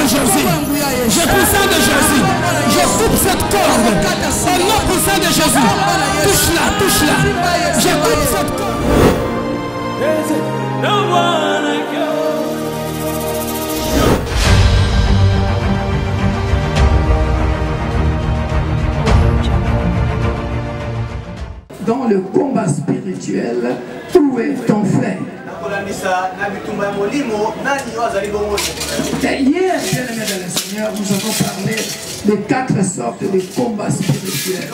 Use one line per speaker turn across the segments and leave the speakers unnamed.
Jésus. Je puissant de Jésus. Je coupe cette corde. Au nom puissant de Jésus. Touche-la, touche-la. Je coupe cette corde.
Dans le combat spirituel, où est ton frère? Et hier, bien-aimés dans le Seigneur, nous avons parlé de 4 sortes de combats spirituels.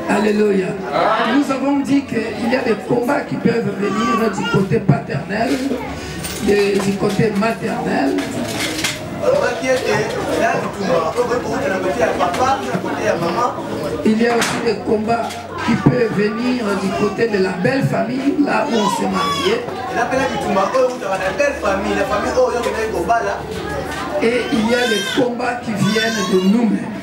Alléluia. Nous avons dit qu'il y a des combats qui peuvent venir du côté paternel, du côté maternel. Il y a aussi des combats qui peuvent venir du côté de la belle famille, là où on s'est marié. Et il y a les combats qui viennent de nous-mêmes.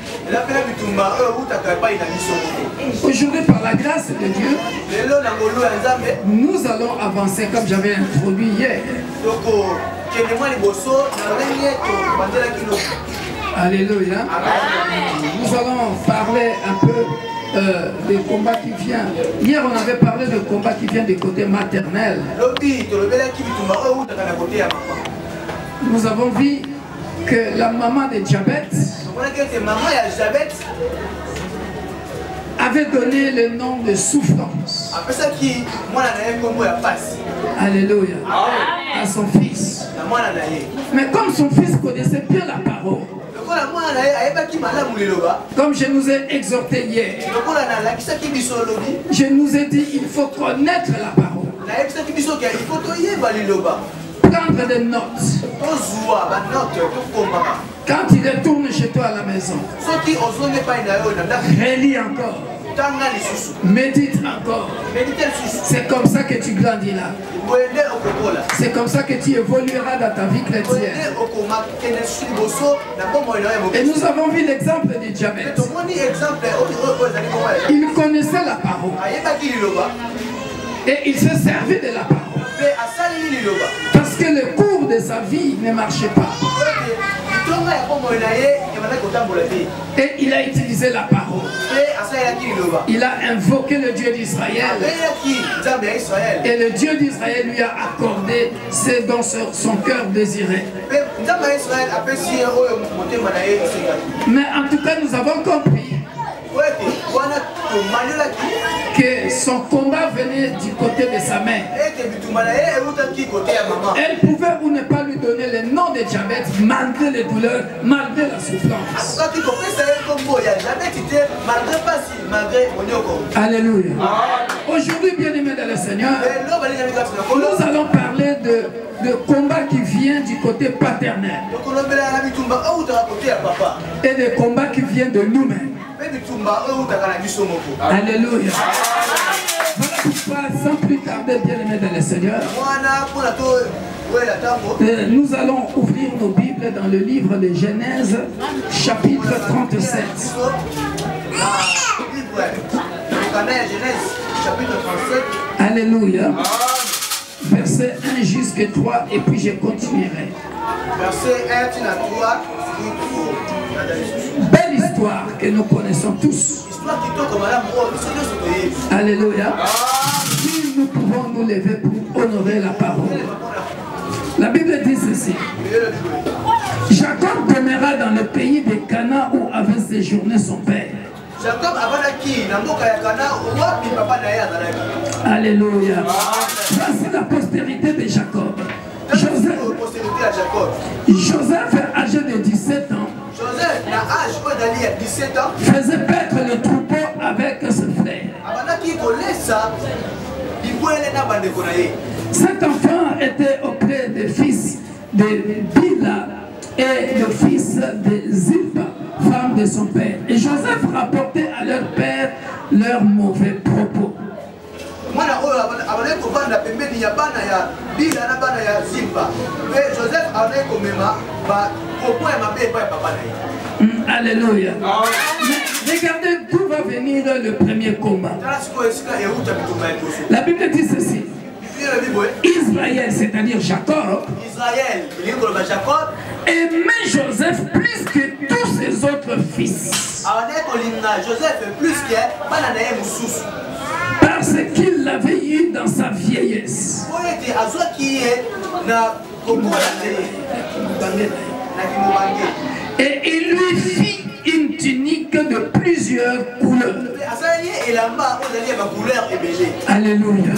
Aujourd'hui, par la grâce de Dieu, nous allons avancer comme j'avais introduit hier. Alléluia. Nous allons parler un peu des combats qui viennent. Hier, on avait parlé de combats qui viennent du côté maternel. Nous avons vu que la maman de Jabet avait donné le nom de souffrance. Alléluia. À son fils. Mais comme son fils connaissait bien la parole, comme je nous ai exhorté hier, je nous ai dit il faut connaître la parole. Prendre des notes. Quand il retourne chez toi à la maison, relis encore. Médite encore. C'est comme ça que tu grandiras. C'est comme ça que tu évolueras dans ta vie chrétienne. Et nous avons vu l'exemple de Jabet. Il connaissait la parole. Et il se servait de la parole. Parce que le cours de sa vie ne marchait pas. Et il a utilisé la parole. Il a invoqué le Dieu d'Israël. Et le Dieu d'Israël lui a accordé ce dont son cœur désirait. Mais en tout cas, nous avons compris que son combat venait du côté de sa mère. Elle pouvait ou ne pas lui donner le nom de Jabet malgré les douleurs, malgré la souffrance. Alléluia. Aujourd'hui, bien-aimés dans le Seigneur, nous allons parler de combat qui vient du côté paternel et de combat qui vient de nous-mêmes. Alléluia. Voilà pourquoi, sans plus tarder, bien-aimés dans le Seigneur, nous allons ouvrir nos Bibles dans le livre de Genèse, chapitre 37. Alléluia. Verset 1 jusqu'à 3, et puis je continuerai.
Verset 1 à 3.
Belle histoire que nous connaissons tous. Alléluia. Si nous pouvons nous lever pour honorer la parole. La Bible dit ceci. Jacob demeura dans le pays de Canaan où avait séjourné son père. Alléluia. Voici la postérité de Jacob. Joseph, âgé de 17 ans, faisait paître le troupeau avec ses frères. Cet enfant était auprès des fils de Bila et le fils de Zilpa, femme de son père. Et Joseph rapportait à leur père leurs mauvais propos. Alléluia. Mais regardez d'où va venir le premier combat. La Bible dit ceci. Israël, c'est-à-dire Jacob, aimait Joseph plus que tous ses autres fils. Parce qu'il l'avait eu dans sa vieillesse. Et il lui fit une tunique de plusieurs couleurs. Alléluia.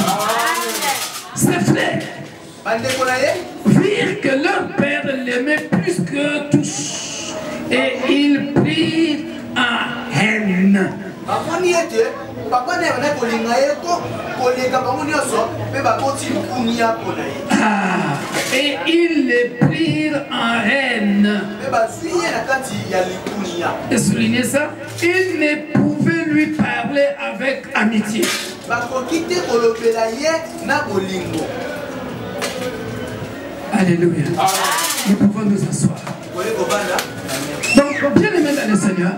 Ses frères virent que leur père l'aimait plus que tous. Et ils prirent en haine. Et ils les prirent en haine. Et soulignez ça, ils ne pouvaient lui parler avec amitié. Alléluia. Nous pouvons nous asseoir. Donc, bien aimé dans le Seigneur,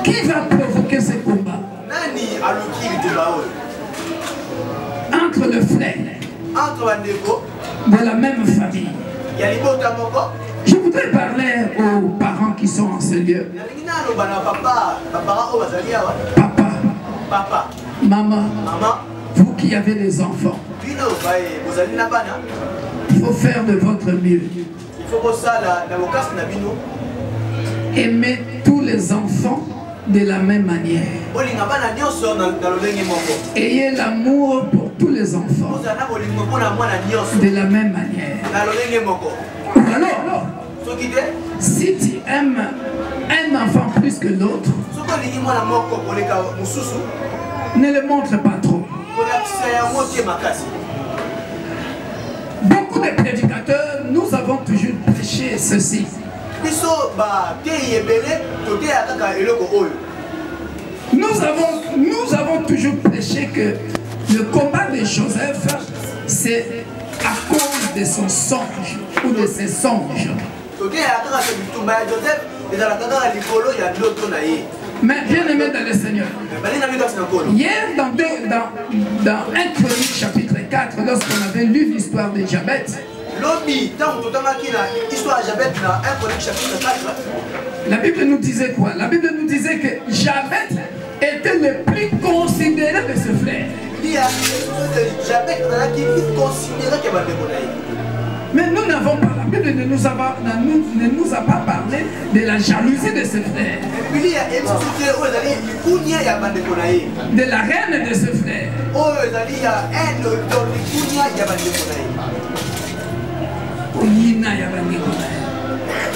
qui va provoquer ce combat entre le frère de la même famille? Je voudrais parler aux parents qui sont en ce lieu. Papa, maman, vous qui avez des enfants, il faut faire de votre mieux. Aimez tous les enfants de la même manière. Ayez l'amour pour tous les enfants de la même manière. Alors, si tu aimes un enfant plus que l'autre, ne le montre pas trop. Beaucoup de prédicateurs, nous avons toujours prêché ceci. Nous avons toujours prêché que le combat de Joseph, c'est à cause de son songe ou de ses songes. Mais bien aimé dans le Seigneur, hier dans 1 Chronique chapitre 4, lorsqu'on avait lu l'histoire de Jabet, la Bible nous disait quoi? La Bible nous disait que Jabet était le plus considéré de ses frères. Mais nous n'avons pas, la Bible ne nous a pas parlé de la jalousie de ses frères, de la reine de ses frères.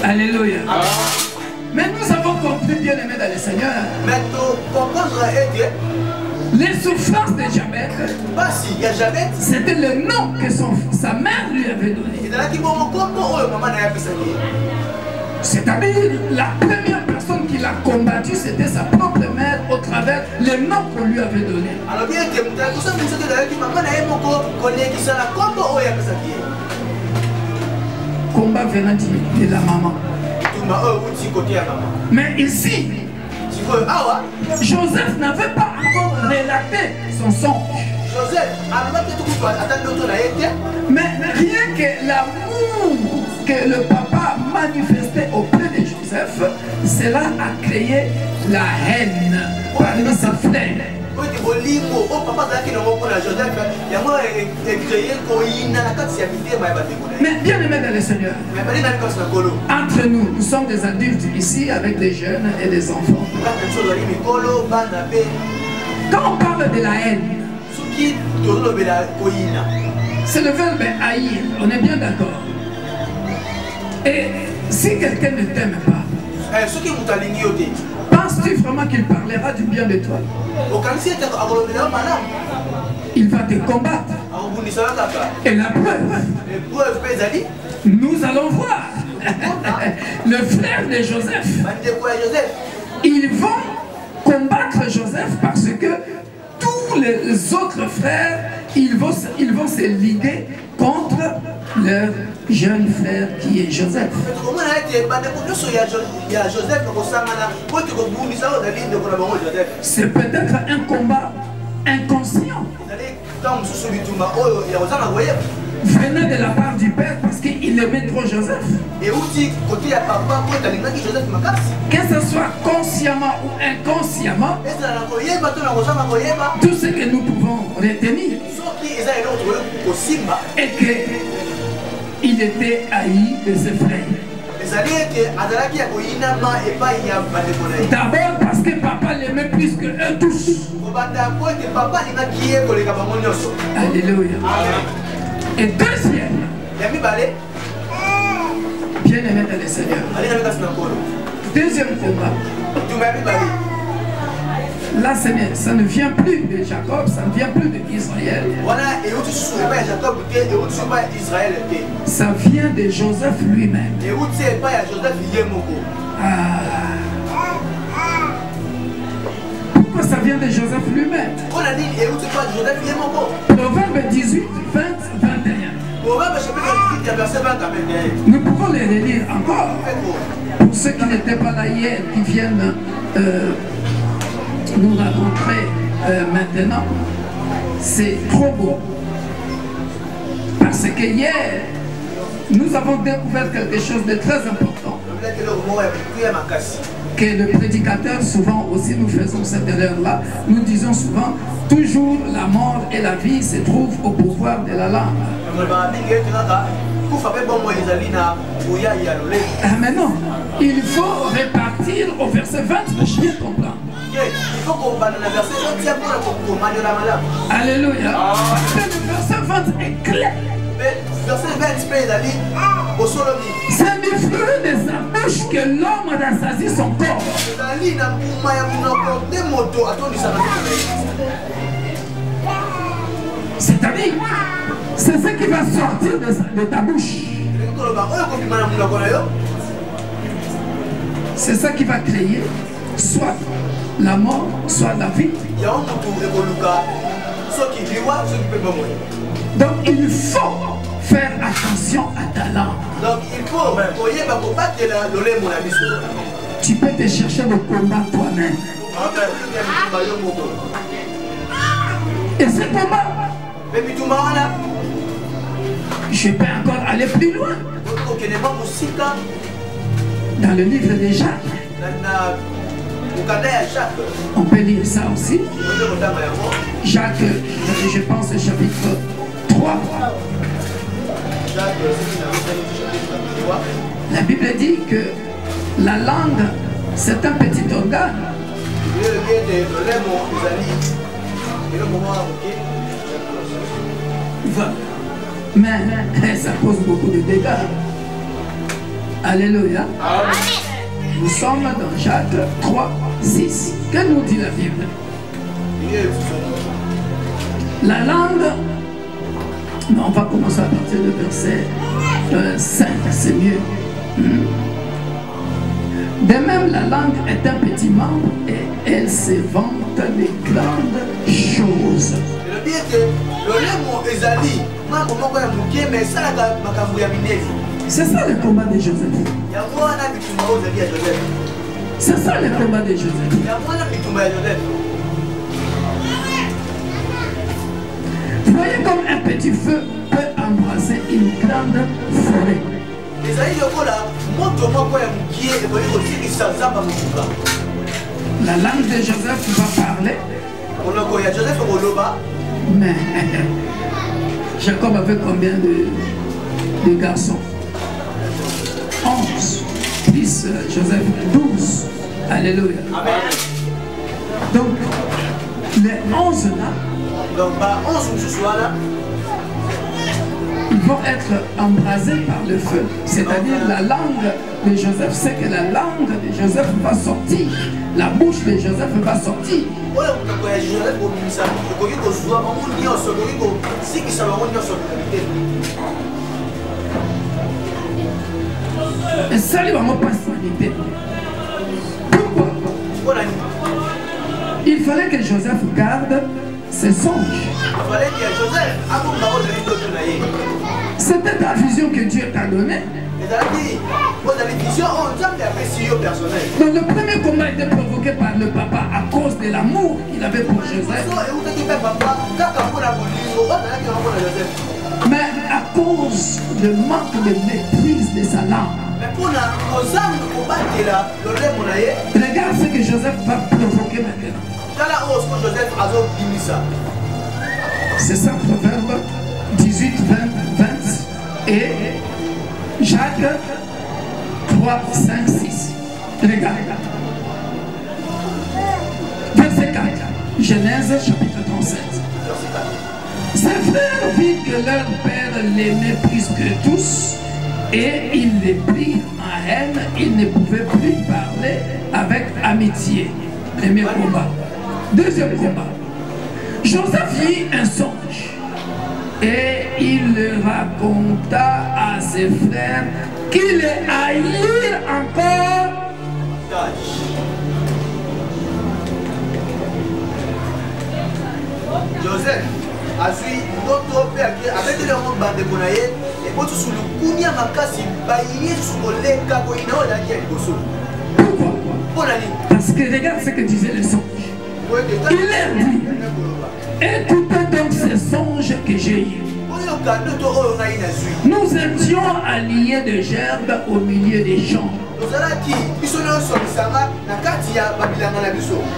Alléluia. Mais nous avons compris, bien aimé dans le Seigneur, les souffrances de Jabet, c'était le nom que sa mère lui avait donné. C'est-à-dire, la première personne qui l'a combattu, c'était sa propre mère au travers le nom qu'on lui avait donné. Combat venant de la maman. Mais ici, Joseph n'avait pas encore relaté son songe. Mais rien que l'amour que le papa manifestait auprès de Joseph, cela a créé la haine parmi ses frères. Mais bien aimé dans le Seigneur, entre nous, nous sommes des adultes ici avec des jeunes et des enfants. Quand on parle de la haine, c'est le verbe haïr, on est bien d'accord. Et si quelqu'un ne t'aime pas, penses-tu vraiment qu'il parlera du bien de toi? Il va te combattre. Et la preuve, nous allons voir le frère de Joseph. Ils vont combattre Joseph parce que tous les autres frères, ils vont se liguer contre leur jeune frère qui est Joseph. C'est peut-être un combat inconscient. venait de la part du père parce qu'il aimait trop Joseph. Que ce soit consciemment ou inconsciemment, tout ce que nous pouvons retenir est qu'il était haï de ses frères. D'abord parce que papa l'aimait plus que eux tous. Alléluia. Et deuxième, bien aimé dans le Seigneur, deuxième combat, là ça ne vient plus de Jacob, ça ne vient plus d'Israël. Ça vient de Joseph lui-même. Pourquoi ça vient de Joseph lui-même? Proverbe 18, 20, 21. Nous pouvons les relire encore. Pour ceux qui n'étaient pas là hier, qui viennent nous rencontrer maintenant, c'est trop beau. Parce que hier, nous avons découvert quelque chose de très important. Que le prédicateur, souvent aussi nous faisons cette erreur-là, nous disons souvent, toujours la mort et la vie se trouvent au pouvoir de la langue. Ah mais non, il faut répartir au verset 20 pour bien comprendre. Alléluia. Le verset 20 est clair. C'est du fruit de sa bouche que l'homme rassasie son corps. C'est-à-dire, c'est ce qui va sortir de ta bouche. C'est ça qui va créer soit la mort, soit la vie. Donc il faut faire attention à ta langue.
Donc il faut,
tu peux te chercher le combat toi-même. Et ce combat, je peux encore aller plus loin. Dans le livre de Jacques, on peut lire ça aussi. Jacques, je pense, chapitre 3. La Bible dit que la langue, c'est un petit organe. Voilà. Mais ça cause beaucoup de dégâts. Alléluia. Nous sommes dans Jacques 3, 6. Que nous dit la Bible? La langue, non, on va commencer à partir du verset 5, c'est mieux. De même, la langue est un petit membre et elle se vante des grandes choses. C'est ça le combat de Joseph. C'est ça le combat de Joseph. Vous voyez comme un petit feu peut embrasser une grande forêt. La langue de Joseph va parler. Mais Jacob avait combien de garçons? 11. Plus Joseph 12. Alléluia.
Amen.
Donc, les 11 là, ils vont être embrasés par le feu. C'est-à-dire la langue de Joseph, c'est que la langue de Joseph va sortir. La bouche de Joseph va sortir. Et ça, il va me passer. Pourquoi? Il fallait que Joseph garde ses songes. C'était la vision que Dieu t'a donnée. Donc le premier combat était provoqué par le papa à cause de l'amour qu'il avait pour Joseph. Mais à cause du manque de maîtrise de sa langue, regarde ce que Joseph va provoquer maintenant. C'est ça, Proverbe 18, 20 et Jacques 3, 5, 6. Regarde. Verset 4. Genèse chapitre 37. Ses frères virent que leur père l'aimait plus que tous et ils les prirent en haine. Ils ne pouvaient plus parler avec amitié. Premier combat. Deuxième combat. Joseph vit un songe et il le raconta à ses frères qui le haïrent encore.
Joseph a suivi notre père avec le monde bandé qu'on a et pour tout sous le kounia makasi baillé sur le kagoïna ou la gueule.
Pourquoi? Parce que regarde ce que disait le songe. Il leur dit, écoutez donc ces songes que j'ai eus. Nous étions alliés de gerbes au milieu des champs.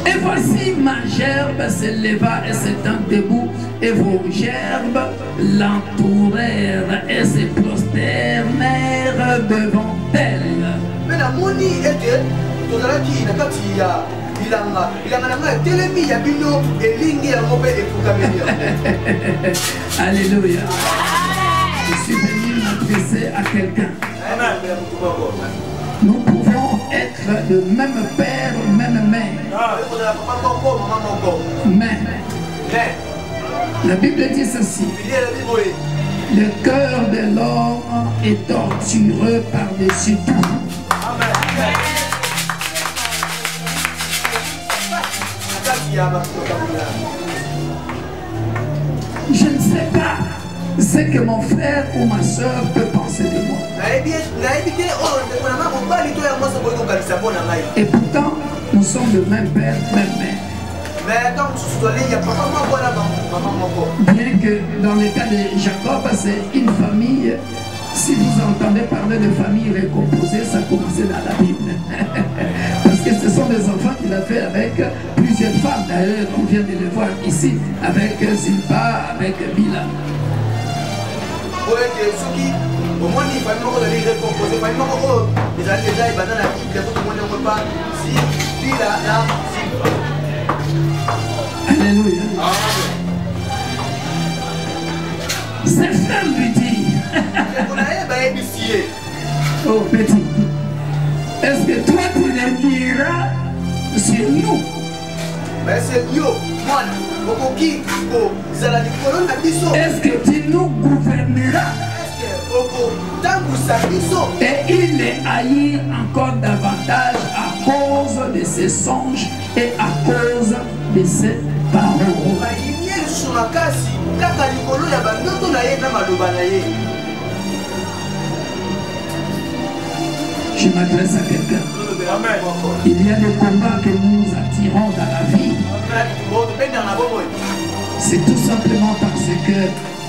Et voici ma gerbe se leva et se tint debout, et vos gerbes l'entourèrent et se prosternèrent devant elle. Alléluia. Je suis venu m'adresser à quelqu'un. Nous pouvons être de même père, même mère. Mais la Bible dit ceci. Le cœur de l'homme est tortureux par-dessus tout. Je ne sais pas ce que mon frère ou ma soeur peut penser de moi. Et pourtant, nous sommes le même père, même mère. Bien que dans le cas de Jacob, c'est une famille. Si vous entendez parler de famille recomposée, ça commençait dans la Bible. Parce que ce sont des enfants qu'il a fait avec plusieurs femmes. D'ailleurs, on vient de le voir ici, avec Zilpa, avec Bila. Alléluia. Ses frères lui disent, oh petit, est-ce que toi tu régneras sur nous? Est-ce que tu nous gouverneras? Et il les haït encore davantage à cause de ses songes et à cause de ses paroles. Je m'adresse à quelqu'un. Il y a des combats que nous attirons dans la vie. C'est tout simplement parce que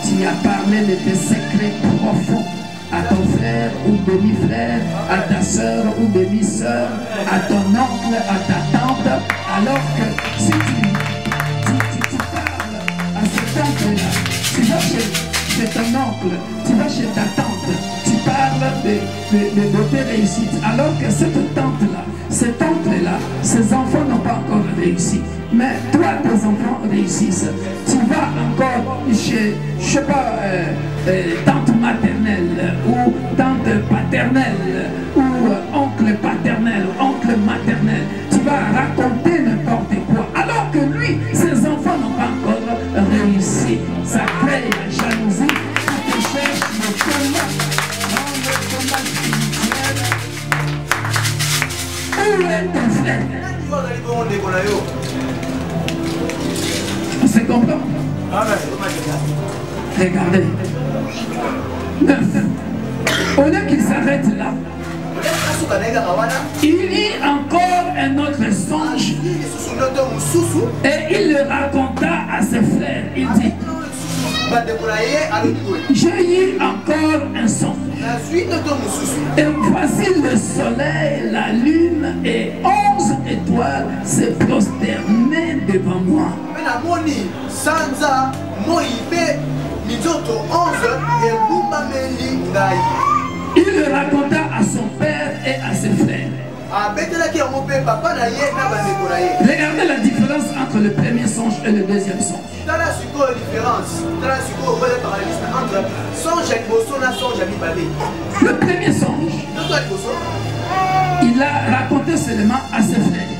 tu as parlé de tes secrets profonds à ton frère ou demi-frère, à ta soeur ou demi-soeur, à ton oncle, à ta tante, alors que si tu parles à cet oncle-là, tu vas chez ton oncle, tu vas chez ta tante, tu parles de tes réussites, alors que cette tante-là, cet oncle-là, ses enfants n'ont pas encore réussi. Mais toi, tes enfants réussissent. Tu vas encore chez, je sais pas, tante maternelle ou tante paternelle ou oncle paternel, oncle maternel. Tu vas raconter n'importe quoi. Alors que lui, ses enfants n'ont pas encore réussi. Ça crée la jalousie. Tu te cherches le combat. Dans le combat spirituel. Où est ton frère? C'est comprend? Regardez. 9. Au lieu qu'il s'arrête là, il lit encore un autre songe et il le raconta à ses frères. Il dit, J'ai eu encore un songe. Et voici le soleil, la lune et 11 étoiles se prosternaient devant moi. Il le raconta à son père et à ses frères. Regardez la différence entre le premier songe et le deuxième songe. Le premier songe, il a raconté seulement à ses frères.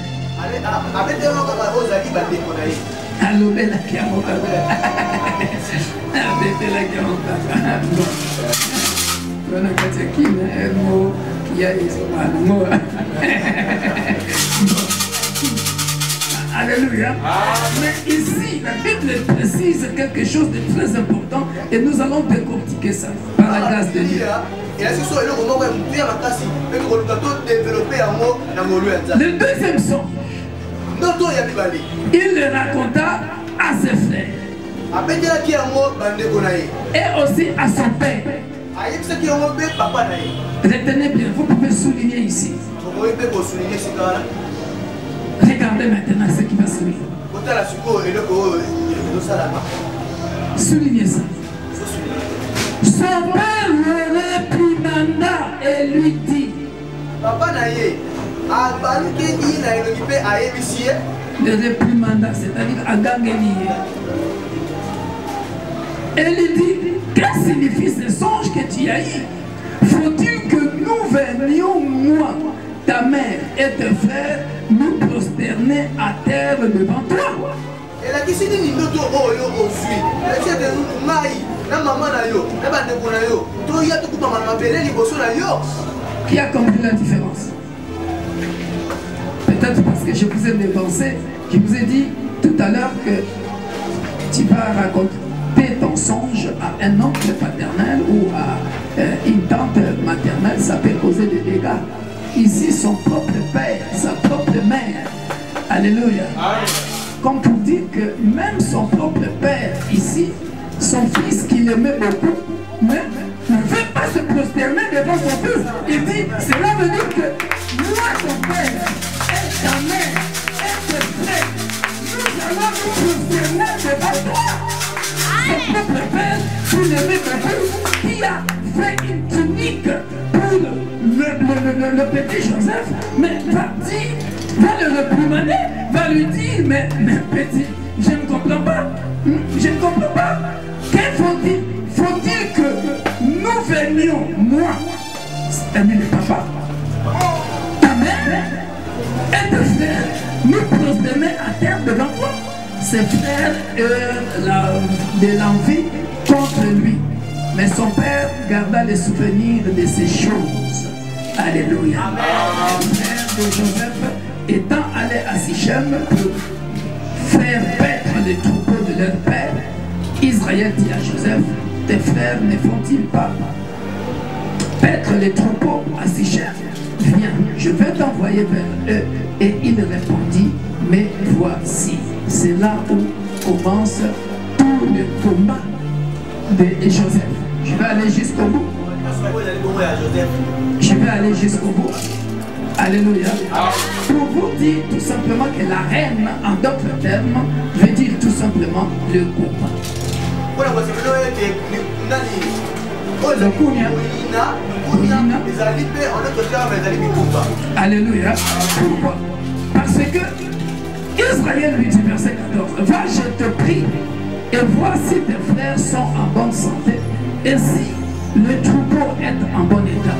Alléluia. Mais ici, la Bible précise quelque chose de très important et nous allons décortiquer ça par la grâce de Dieu. Le deuxième songe, il le raconta à ses frères et aussi à son père. Retenez bien, vous pouvez souligner ici. Regardez maintenant ce qui va suivre. Soulignez ça. Son père le réprimanda et lui dit. Le réprimanda, c'est-à-dire à Gangélié. Et lui dit, que signifie ce songe que tu as eu? Faut-il que nous venions, moi, ta mère et tes frères, nous prosterner à terre devant toi? Qui a compris la différence? Peut-être parce que je vous ai dépensé, je vous ai dit tout à l'heure que tu vas raconter ton songe à un oncle paternel ou à une tante maternelle, ça peut causer des dégâts. Ici, son propre père, sa propre mère. Alléluia. Comme pour dire que même son propre père, ici, son fils qu'il aimait beaucoup, mais ne veut pas se prosterner devant son fils. Il dit, cela veut dire que moi, ton père, et ta mère, et tes frères, nous allons nous prosterner devant toi. Son propre père, qui l'aimait beaucoup, qui a fait une tunique pour le petit Joseph, mais va le réprimander, va lui dire, mais petit, je ne comprends pas, je ne comprends pas. Qu'il faut-il que nous venions, moi, c'est-à-dire le papa, ta mère et tes frères, nous prosterner à terre devant toi? Ses frères de l'envie contre lui. Mais son père garda les souvenirs de ces choses. Alléluia. Les frères de Joseph étant allés à Sichem pour faire paître les troupeaux de leur père, Israël dit à Joseph, tes frères ne font-ils pas paître les troupeaux à Sichem? Viens, je vais t'envoyer vers eux. Et il répondit, mais voici, c'est là où commence tout le combat de Joseph. Je vais aller jusqu'au bout. Je vais aller jusqu'au bout. Alléluia. Pour vous dire tout simplement que la reine, en d'autres termes, veut dire tout simplement le combat. Le Kounia. Alléluia. Pourquoi? Parce que Israël lui dit, verset 14, va, je te prie, et vois si tes frères sont en bonne santé, et si le troupeau est en bon état,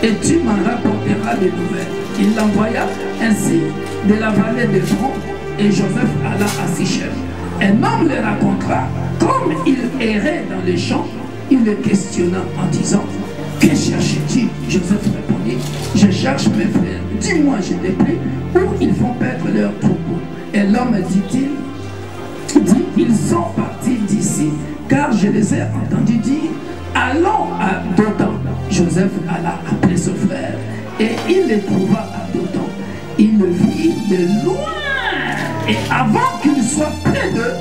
et tu m'en rapporteras des nouvelles. Il l'envoya ainsi de la vallée de Front, et Joseph alla à Sichem. Un homme le racontera, comme il errait dans les champs, il le questionna en disant, que cherches-tu? Joseph répondit, je cherche mes frères, dis-moi, je t'ai pris, où ils font paître leurs troupeaux. Et l'homme dit, ils sont partis d'ici, car je les ai entendus dire, allons à Dothan. Joseph alla appeler son frère, et il le trouva à Dothan. Il le vit de loin, et avant qu'il soit près d'eux,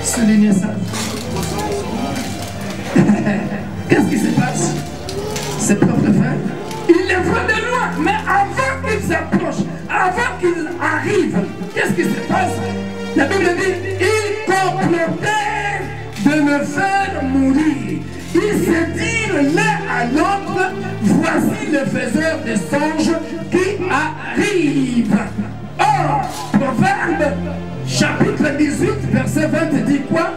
Soulignez ça. Qu'est-ce qui se passe? Ses propres frères, il les voit de loin, mais avant qu'ils s'approchent, avant qu'ils arrivent, qu'est-ce qui se passe? La Bible dit, ils complotaient de me faire mourir. Ils se dirent l'un à l'autre, voici le faiseur des songes qui arrive. Or, Proverbe, chapitre 18, verset 20 dit quoi?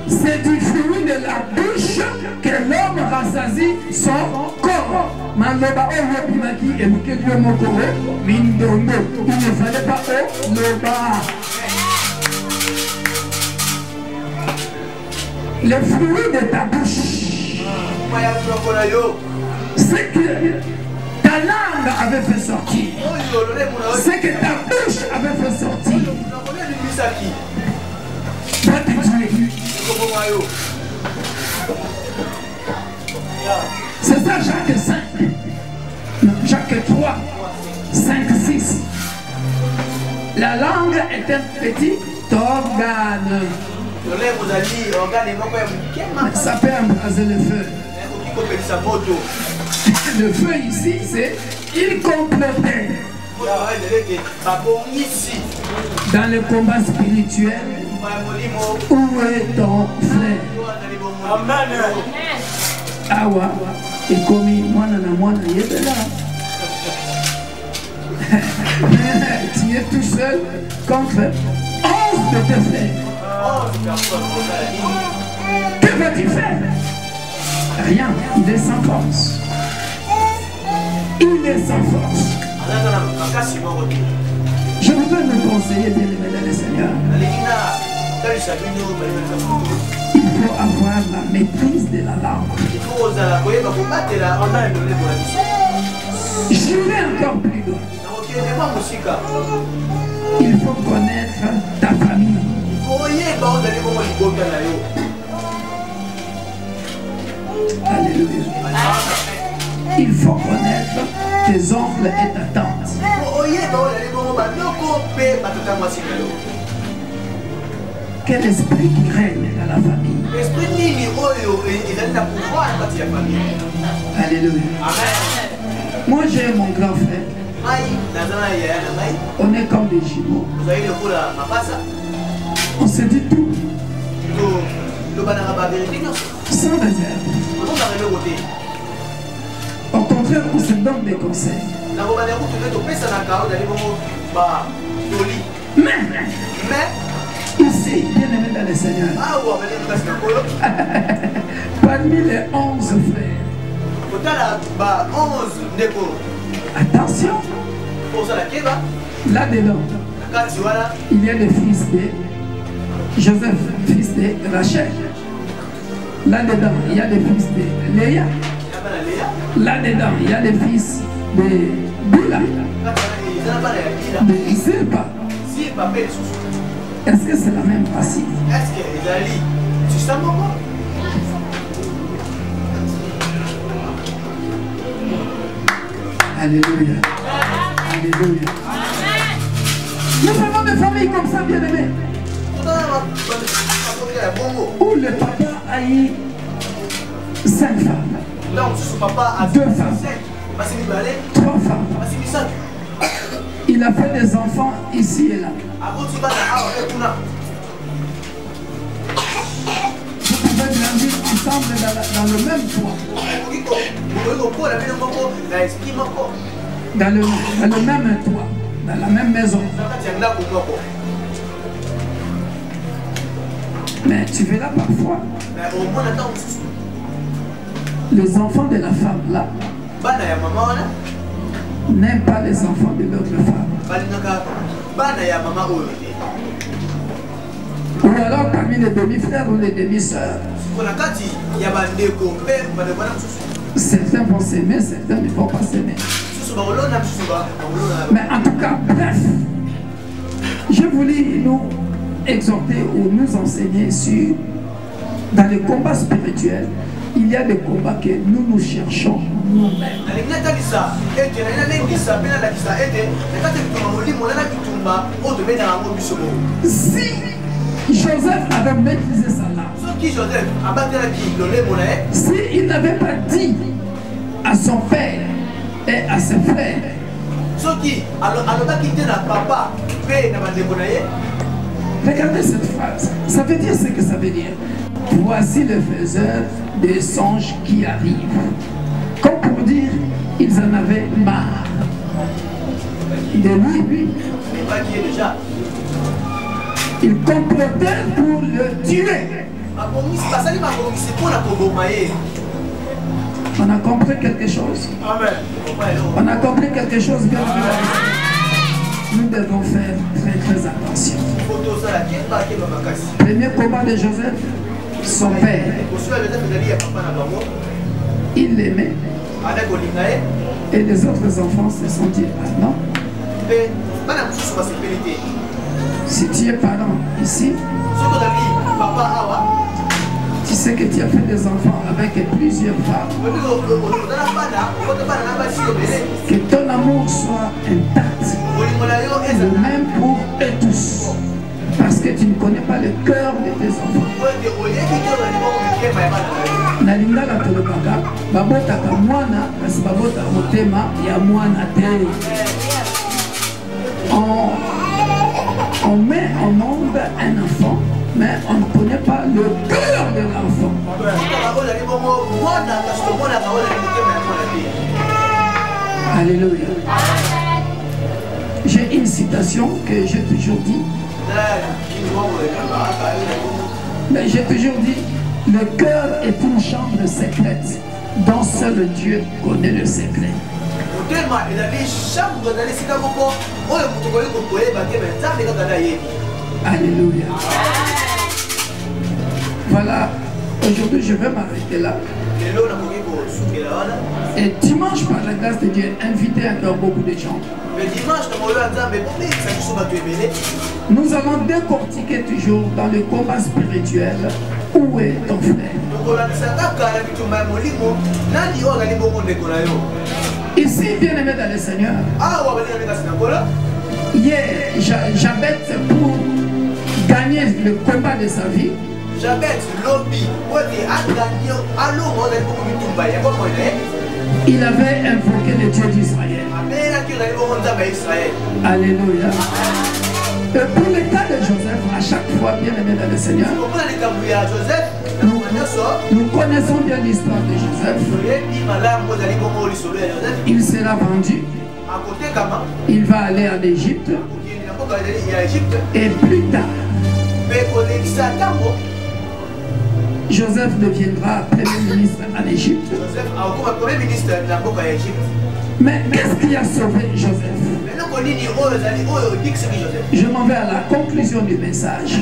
C'est du fruit de la bouche que l'homme rassasie son corps. Maloba Oyopimaki et Mukelio Mokoro, Mindono. Il ne fallait pas Loba. Le fruit de ta bouche, c'est que ta langue avait fait sortir, c'est que ta bouche avait fait sortir. Va te tuer. C'est ça Jacques 5, Jacques 3, 5, 6. La langue est un petit organe. Ça peut embraser le feu. Le feu ici, c'est il complotait. Dans le combat spirituel, où est ton frère?
Amen.
Awa, et comme moi, il est là. Tu es tout seul contre 11 de tes frères. Que vas-tu faire? Rien, il est sans force. Il est sans force. Je voudrais me conseiller, bien aimé dans le Seigneur. Il faut avoir la maîtrise de la langue. Je vais encore plus loin. Il faut connaître ta famille. Alléluia. Il faut connaître tes oncles et ta tante. Quel esprit qui règne dans la famille? Alléluia. Moi j'ai mon grand frère. On est comme des jumeaux. On se dit tout. Sans réserve. Au contraire, on se donne des conseils. Mais ici, bien aimé dans le Seigneur, parmi les 11 frères, attention, là-dedans, il y a le fils de Joseph, fils de Rachel. Là-dedans, il y a le fils de Léa. Là-dedans, il y a le fils de Bila, de Zilpa. Est-ce que c'est la même racine? Alléluia. Alléluia. Nous avons des familles comme ça, bien aimées, où le papa a eu 5 femmes, 2 femmes, 3 femmes. Il a fait des enfants ici et là. Vous pouvez grandir ensemble dans le même toit. Dans le même toit, dans la même maison. Mais tu verras parfois les enfants de la femme là n'aiment pas les enfants de l'autre femme. Ou alors parmi les demi-frères ou les demi-sœurs. Certains vont s'aimer, certains ne vont pas s'aimer. Mais en tout cas, bref, je voulais nous exhorter ou nous enseigner sur, dans le combat spirituel, il y a des combats que nous cherchons nous-mêmes. Si Joseph avait maîtrisé sa langue. S'il n'avait pas dit à son père et à ses frères, regardez cette phrase, ça veut dire ce que ça veut dire. Voici le faiseur des songes qui arrivent. Comme pour dire, ils en avaient marre de lui. Ils complotaient pour le tuer. On a compris quelque chose. On a compris quelque chose, bien sûr. Nous devons faire très attention. Premier combat de Joseph, son père. Il l'aimait. Et les autres enfants se sont dit, ah non. Si tu es parent ici, tu sais que tu as fait des enfants avec plusieurs femmes. Que ton amour soit intact. Le même pour eux tous. Parce que tu ne connais pas le cœur de tes enfants. Nalingala tolobaka babotaka mwana kasi babota motema ya mwana te. On met au monde un enfant, mais on ne connaît pas le cœur de l'enfant. Alléluia. J'ai une citation que j'ai toujours dit. Mais j'ai toujours dit, le cœur est une chambre secrète dont seul Dieu connaît le secret. Alléluia. Voilà, aujourd'hui je vais m'arrêter là. Et dimanche, par la grâce de Dieu, inviter encore beaucoup de gens. Nous allons décortiquer toujours dans le combat spirituel où est ton frère. Ici, bien-aimé dans le Seigneur, hier, Jabez, pour gagner le combat de sa vie, il avait invoqué le Dieu d'Israël. Alléluia. Et pour le cas de Joseph, à chaque fois, bien aimé dans le Seigneur, nous connaissons bien l'histoire de Joseph. Il sera vendu. Il va aller en Égypte. Et plus tard, Joseph deviendra premier ministre en Égypte. Mais qu'est-ce qui a sauvé Joseph? Je m'en vais à la conclusion du message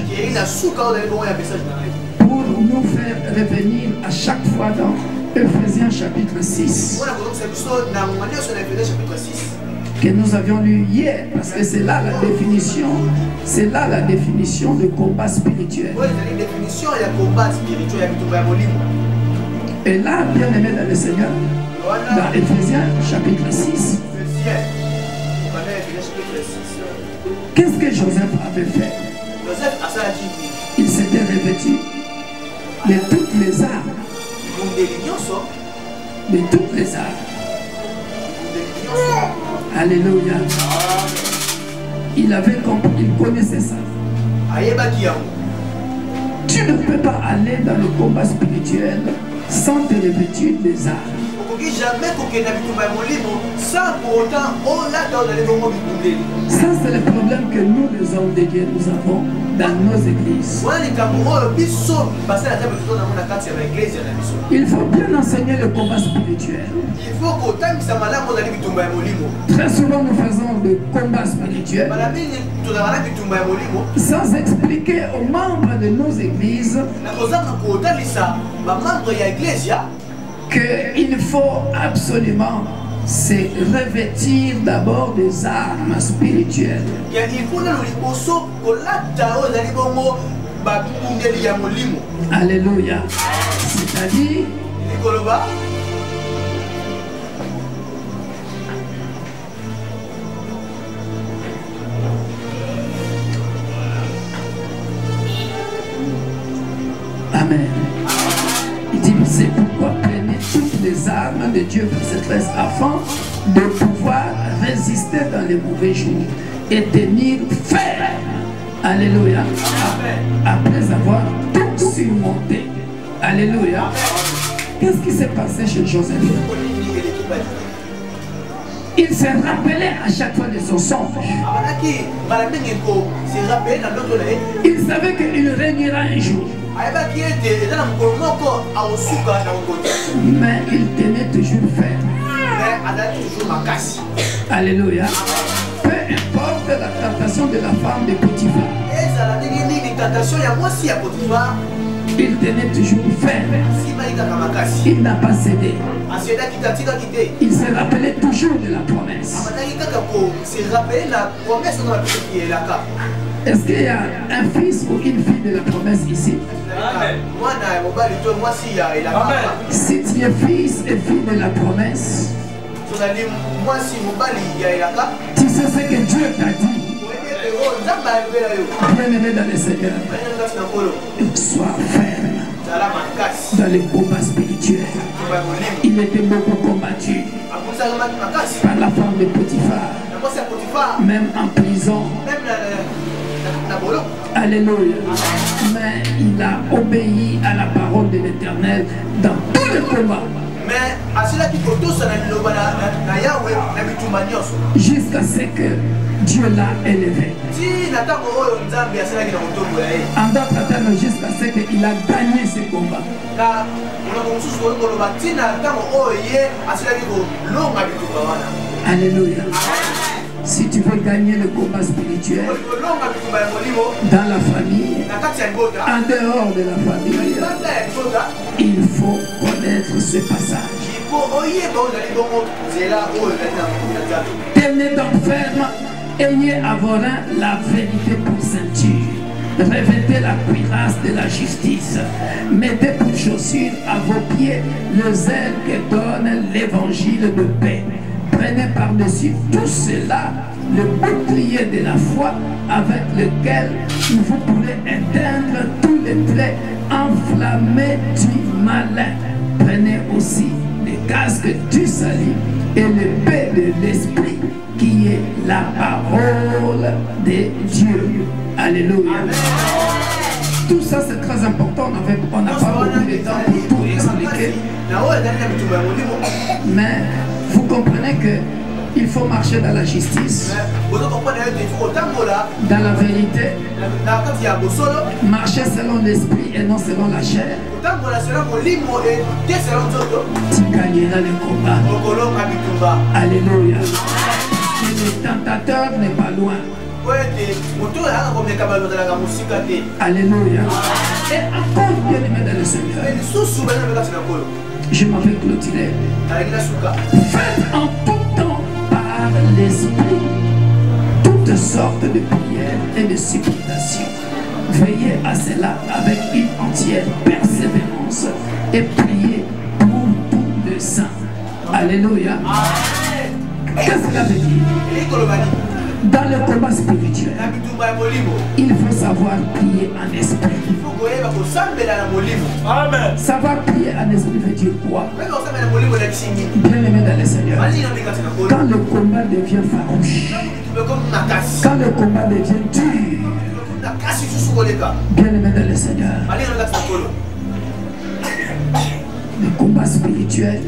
pour nous faire revenir à chaque fois dans Ephésiens chapitre 6 que nous avions lu hier, parce que c'est là la définition de combat spirituel. Et là, bien aimé dans le Seigneur, dans Ephésiens chapitre 6, qu'est-ce que Joseph avait fait? Il s'était revêtu de toutes les armes. De toutes les armes. Alléluia. Il avait compris, il connaissait ça. Tu ne peux pas aller dans le combat spirituel sans te revêtir des armes. Ça, c'est le problème que nous, les hommes de Dieu, nous avons dans nos églises. Il faut bien enseigner le combat spirituel. Très souvent, nous faisons le combat spirituel sans expliquer aux membres de nos églises qu'il faut absolument se revêtir d'abord des armes spirituelles. Alléluia. C'est-à-dire Amen. Il dit, c'est pourquoi prenez toutes les armes de Dieu, verset 13, afin de pouvoir résister dans les mauvais jours et tenir ferme. Alléluia. Après avoir tout surmonté. Alléluia. Qu'est-ce qui s'est passé chez Joseph? Il s'est rappelé à chaque fois de son songe. Il savait qu'il régnera un jour. Mais il tenait toujours ferme. Alléluia. Peu importe la tentation de la femme de Potiphar, il tenait toujours ferme. Il n'a pas cédé. Il se rappelait toujours de la promesse. Est-ce qu'il y a un fils ou une fille de la promesse ici? Si tu es fils et fille de la promesse, tu sais ce que Dieu t'a dit. Bien-aimé dans le Seigneur, sois ferme dans les combats spirituels. Il était beaucoup combattu par la femme de Potiphar, même en prison. Alléluia. Mais il a obéi à la parole de l'Éternel dans tous les combats. Jusqu'à ce que Dieu l'a élevé. En d'autres termes, jusqu'à ce qu'il a gagné ce combat. Alléluia. Si tu veux gagner le combat spirituel dans la famille, en dehors de la famille, il faut connaître ce passage. Tenez donc ferme, ayez à vos reins la vérité pour ceinture. Revêtez la cuirasse de la justice. Mettez pour chaussure à vos pieds le zèle que donne l'évangile de paix. Prenez par-dessus tout cela le bouclier de la foi avec lequel vous pourrez éteindre tous les traits enflammés du malin. Prenez aussi le casque du salut et l'épée de l'esprit qui est la parole de Dieu. Alléluia. Tout ça c'est très important. On n'a pas beaucoup de temps pour tout expliquer. Mais vous comprenez que il faut marcher dans la justice, dans la vérité, marcher selon l'esprit et non selon la chair. Tu gagneras le combat. Alléluia. Et le tentateur n'est pas loin. Alléluia. Et encore bien aimé dans le Seigneur, je m'en vais clôturer. Faites en tout temps par l'esprit toutes sortes de prières et de supplications. Veillez à cela avec une entière persévérance et priez pour tous les saints. Alléluia. Qu'est-ce que cela veut dire? Dans le combat spirituel, il faut savoir prier en esprit. Amen. Savoir prier en esprit veut dire quoi? Bien aimé dans le Seigneur, quand le combat devient farouche, quand le combat devient dur, bien aimé dans le Seigneur, le combat spirituel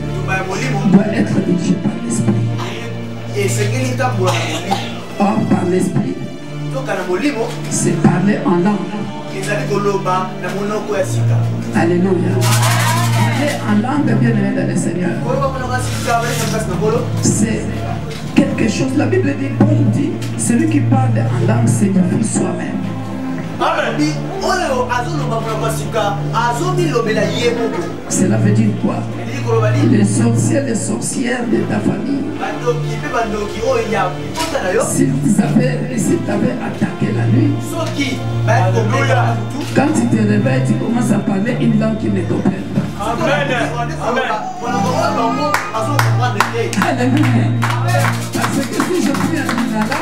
doit être dirigé par l'esprit. Or, par l'esprit, c'est parler en langue. Alléluia. Parler en langue, bien aimé dans le Seigneur, c'est quelque chose. La Bible dit, Paul dit, celui qui parle en langue signifie soi-même. Cela veut dire quoi? Les sorciers, les sorcières de ta famille, s'ils t'avaient attaqué la nuit, quand tu te réveilles, tu commences à parler une langue qu'ils ne comprennent pas. Alléluia. Parce que si je prie en lingala,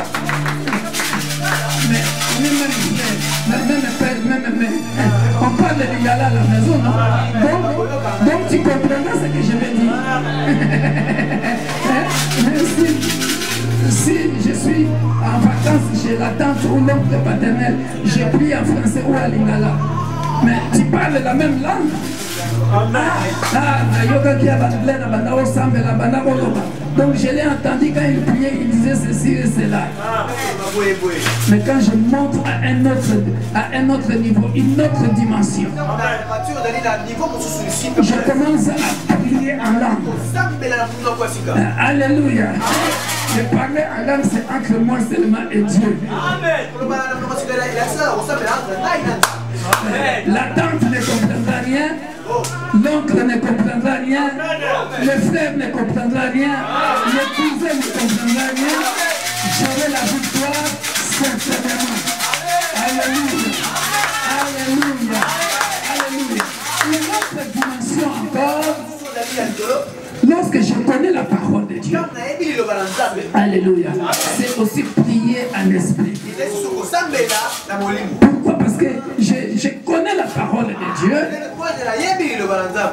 mais même père, on parle de Lingala à la maison, non? Donc tu comprendras ce que je vais dire. Merci. Si je suis en vacances chez la tante ou l'oncle paternel, j'ai pris en français ou à Lingala. Mais tu parles la même langue. Donc je l'ai entendu quand il priait, il disait ceci et cela. Mais quand je monte à un autre niveau, une autre dimension, je commence à prier en langue. Alléluia. Je parlais en langue, c'est entre moi seulement et Dieu. La tante ne comprendra rien, l'oncle ne comprendra rien, le frère ne comprendra rien, le cousin ne comprendra rien. J'aurai la victoire certainement. Alléluia. Alléluia. Alléluia. Une autre dimension encore. Lorsque je connais la parole de Dieu, alléluia, c'est aussi prier en esprit. Pourquoi? Parce que je connais la parole de Dieu.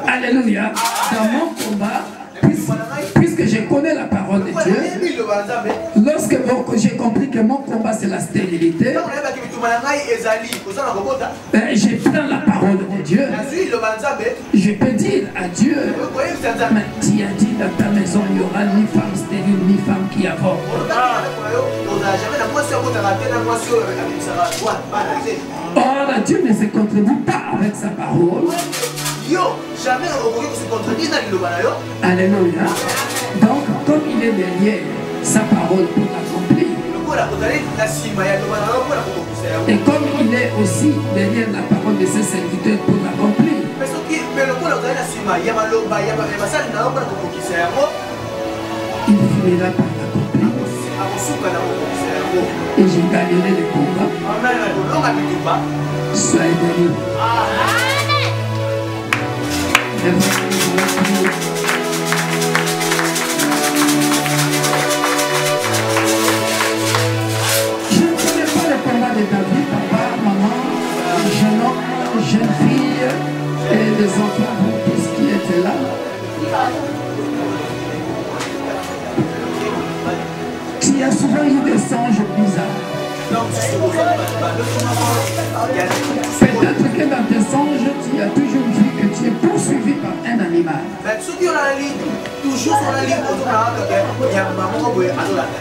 Alléluia. Dans mon combat, puisque je connais la parole de Dieu, lorsque j'ai compris que mon combat c'est la stérilité, je prends la parole de Dieu. Je peux dire à Dieu, mais tu as dit dans ta maison il n'y aura ni femme stérile ni femme qui avorte. Or Dieu ne se contribue pas avec sa parole. Alléluia. Donc comme il est derrière sa parole pour l'accomplir, et comme il est aussi derrière la parole de ses serviteurs pour l'accomplir, il finira par l'accomplir. Et je gagnerai le combat. Soyez bénis. Je ne connais pas le combat de David, papa, maman, jeune homme, jeune fille et des enfants, tout ce qui était là. Tu as souvent eu des songes bizarres. Peut-être que dans tes songes, tu as toujours vu que tu es poursuivi par un animal.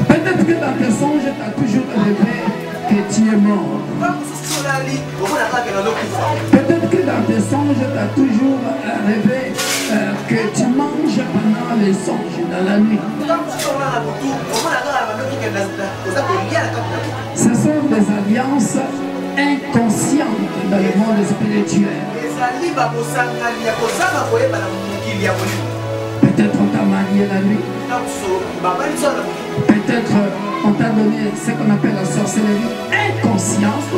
Peut-être que dans tes songes, tu as toujours rêvé que tu es mort. Peut-être que dans tes songes, tu as toujours rêvé que tu manges pendant les songes dans la nuit. Ce sont des alliances inconscientes dans le monde spirituel. Peut-être on t'a marié la nuit. Peut-être on t'a donné ce qu'on appelle la sorcellerie inconsciente.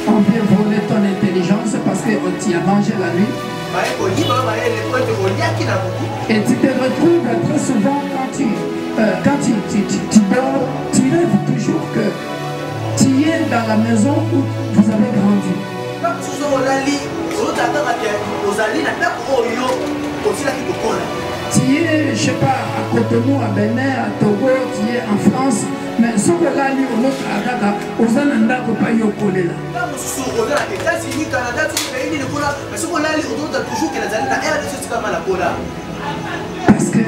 On vient voler ton intelligence parce qu'on t'y a mangé la nuit. Et tu te retrouves très souvent quand tu dors, tu rêves toujours que tu es dans la maison où vous avez grandi. Tu es, je ne sais pas, à Cotonou, à Bénin, à Togo, tu es en France, mais ce que là, lui, on a aux Ananda, on pas y coller là. Parce que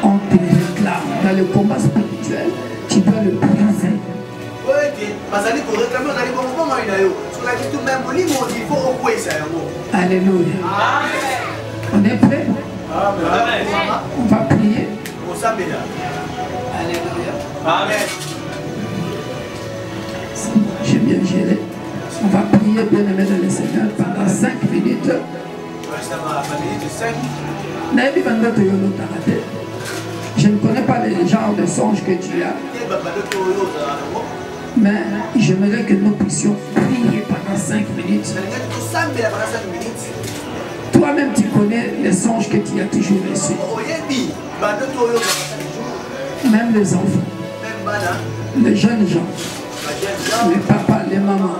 on te réclame dans le combat spirituel, tu dois le briser. Alléluia. On est prêt? On va prier. Alléluia.
Amen.
J'ai bien géré. On va prier, bien aimé dans le Seigneur, pendant 5 minutes. Je ne connais pas les genres de songes que tu as. Mais j'aimerais que nous puissions prier pendant 5 minutes. Toi-même, tu connais les songes que tu as toujours reçus. Même les enfants, les jeunes gens. les papas, les mamans.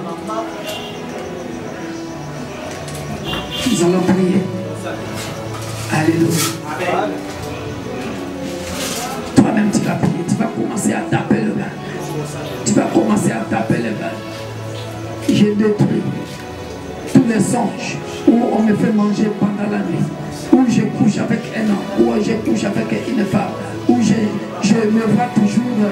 Nous allons prier. Alléluia. Toi-même, tu vas prier. Tu vas commencer à taper le gars. Tu vas commencer à taper le gars. J'ai détruit tous les songes où on me fait manger pendant la nuit, où je couche avec un homme, où je couche avec une femme, où je me vois toujours